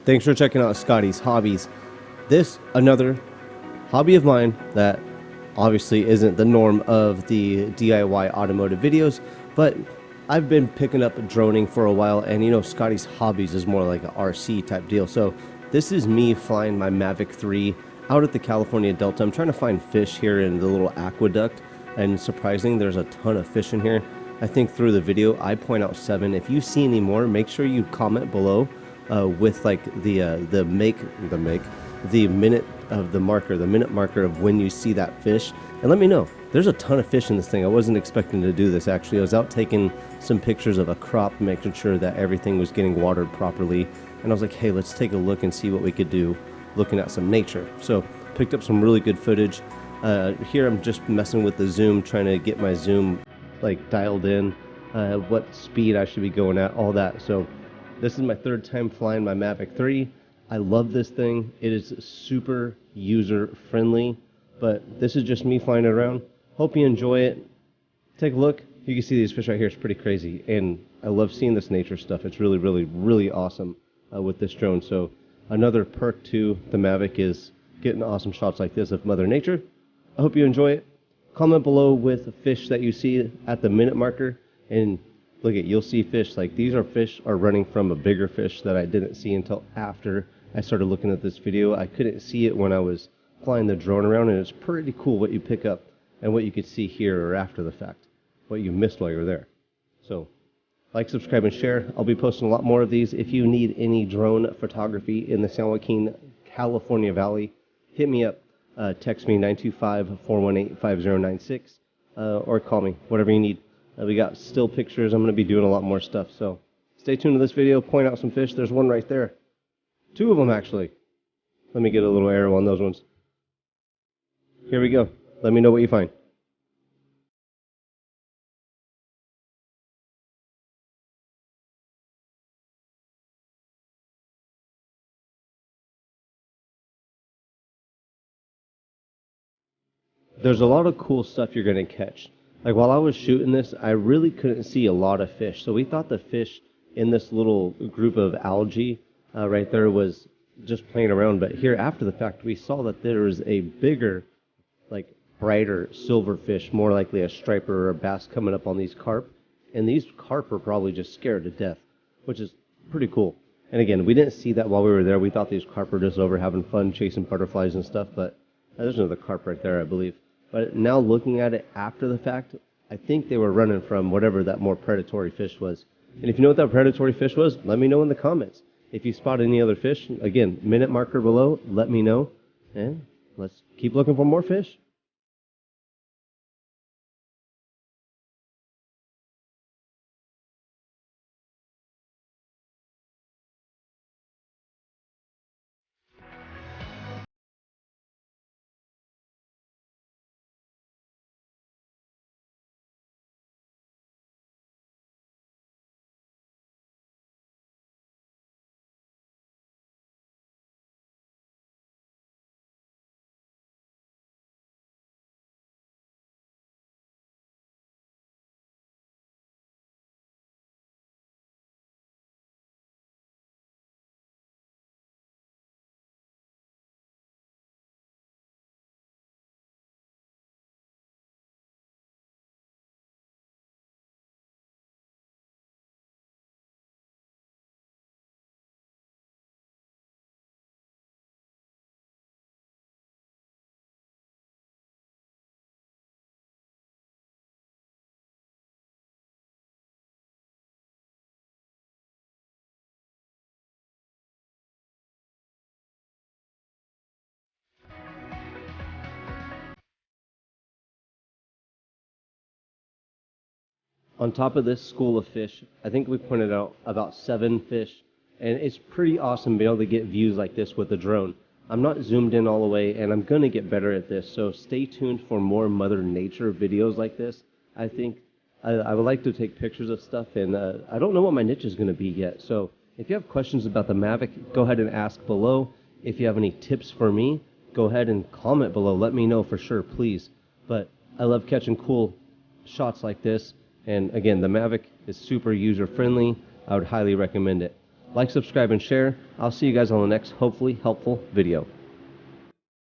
Thanks for checking out Scotty's Hobbies. This, another hobby of mine that obviously isn't the norm of the DIY automotive videos, but I've been picking up droning for a while, and you know, Scotty's Hobbies is more like an RC type deal. So this is me flying my Mavic 3 out at the California Delta. I'm trying to find fish here in the little aqueduct, and surprisingly, there's a ton of fish in here. I think through the video, I point out 7. If you see any more, make sure you comment below with like the minute of the marker, the minute marker of when you see that fish, and let me know. There's a ton of fish in this thing. I wasn't expecting to do this actually. I was out taking some pictures of a crop, making sure that everything was getting watered properly, and I was like, hey, let's take a look and see what we could do looking at some nature. So picked up some really good footage. Here I'm just messing with the zoom, trying to get my zoom like dialed in, what speed I should be going at, all that. So this is my 3rd time flying my Mavic 3. I love this thing. It is super user friendly, but this is just me flying it around. Hope you enjoy it. Take a look. You can see these fish right here. It's pretty crazy, and I love seeing this nature stuff. It's really, really, really awesome with this drone. So another perk to the Mavic is getting awesome shots like this of Mother Nature. I hope you enjoy it. Comment below with fish that you see at the minute marker, and look at, you'll see fish like these fish are running from a bigger fish that I didn't see until after I started looking at this video. I couldn't see it when I was flying the drone around, and it's pretty cool what you pick up and what you could see here or after the fact, what you missed while you were there. So like, subscribe, and share. I'll be posting a lot more of these. If you need any drone photography in the San Joaquin, California Valley, hit me up. Text me 925-418-5096 or call me, whatever you need. We got still pictures. I'm going to be doing a lot more stuff, so stay tuned to this video. Point out some fish. There's one right there. 2 of them, actually. Let me get a little arrow on those ones. Here we go. Let me know what you find. There's a lot of cool stuff you're going to catch. Like, while I was shooting this, I really couldn't see a lot of fish. So we thought the fish in this little group of algae right there was just playing around. But here, after the fact, we saw that there was a bigger, like, brighter silver fish, more likely a striper or a bass, coming up on these carp. And these carp are probably just scared to death, which is pretty cool. And again, we didn't see that while we were there. We thought these carp were just over having fun, chasing butterflies and stuff. But there's another carp right there, I believe. But now looking at it after the fact, I think they were running from whatever that more predatory fish was. And if you know what that predatory fish was, let me know in the comments. If you spot any other fish, again, minute marker below, let me know. And let's keep looking for more fish. On top of this school of fish, I think we pointed out about 7 fish, and it's pretty awesome being able to get views like this with the drone. I'm not zoomed in all the way, and I'm going to get better at this, so stay tuned for more Mother Nature videos like this. I think I would like to take pictures of stuff, and I don't know what my niche is going to be yet, so if you have questions about the Mavic, go ahead and ask below. If you have any tips for me, go ahead and comment below. Let me know for sure, please. But I love catching cool shots like this. And again, the Mavic is super user friendly. I would highly recommend it. Like, subscribe, and share. I'll see you guys on the next, hopefully helpful video.